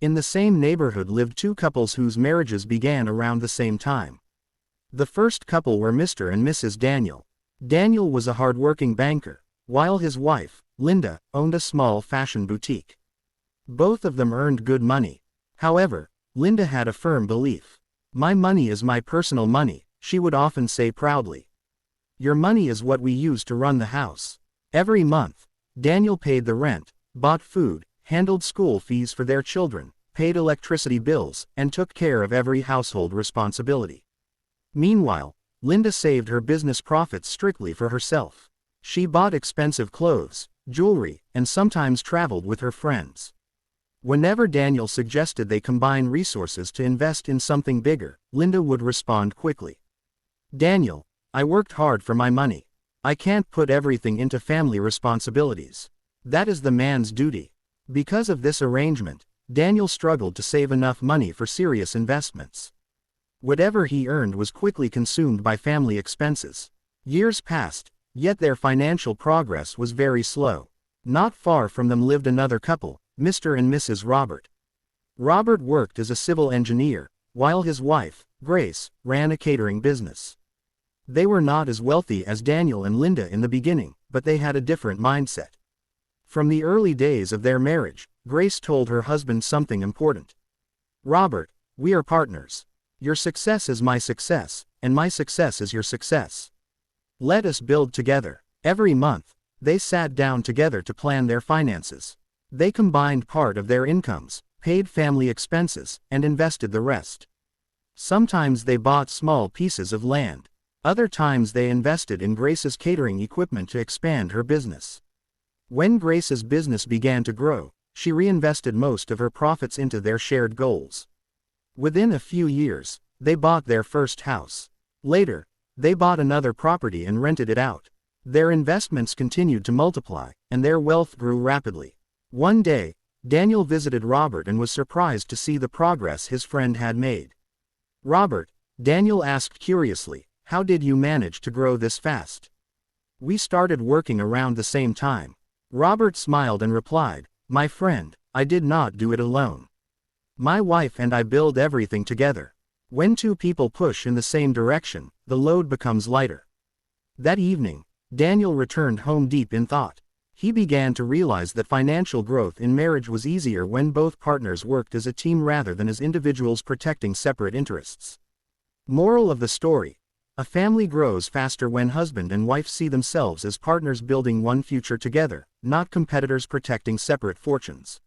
In the same neighborhood lived two couples whose marriages began around the same time. The first couple were Mr. and Mrs. Daniel. Daniel was a hard-working banker, while his wife, Linda, owned a small fashion boutique. Both of them earned good money. However, Linda had a firm belief. "My money is my personal money," she would often say proudly. "Your money is what we use to run the house." Every month, Daniel paid the rent, bought food, handled school fees for their children, paid electricity bills, and took care of every household responsibility. Meanwhile, Linda saved her business profits strictly for herself. She bought expensive clothes, jewelry, and sometimes traveled with her friends. Whenever Daniel suggested they combine resources to invest in something bigger, Linda would respond quickly. "Daniel, I worked hard for my money. I can't put everything into family responsibilities. That is the man's duty." Because of this arrangement, Daniel struggled to save enough money for serious investments. Whatever he earned was quickly consumed by family expenses. Years passed, yet their financial progress was very slow. Not far from them lived another couple, Mr. and Mrs. Robert. Robert worked as a civil engineer, while his wife, Grace, ran a catering business. They were not as wealthy as Daniel and Linda in the beginning, but they had a different mindset. From the early days of their marriage, Grace told her husband something important. "Robert, we are partners. Your success is my success, and my success is your success. Let us build together." Every month, they sat down together to plan their finances. They combined part of their incomes, paid family expenses, and invested the rest. Sometimes they bought small pieces of land. Other times they invested in Grace's catering equipment to expand her business. When Grace's business began to grow, she reinvested most of her profits into their shared goals. Within a few years, they bought their first house. Later, they bought another property and rented it out. Their investments continued to multiply, and their wealth grew rapidly. One day, Daniel visited Robert and was surprised to see the progress his friend had made. "Robert," Daniel asked curiously, "how did you manage to grow this fast?" "We started working around the same time." Robert smiled and replied, "My friend, I did not do it alone. My wife and I build everything together. When two people push in the same direction, the load becomes lighter." That evening, Daniel returned home deep in thought. He began to realize that financial growth in marriage was easier when both partners worked as a team rather than as individuals protecting separate interests. Moral of the story: a family grows faster when husband and wife see themselves as partners building one future together, not competitors protecting separate fortunes.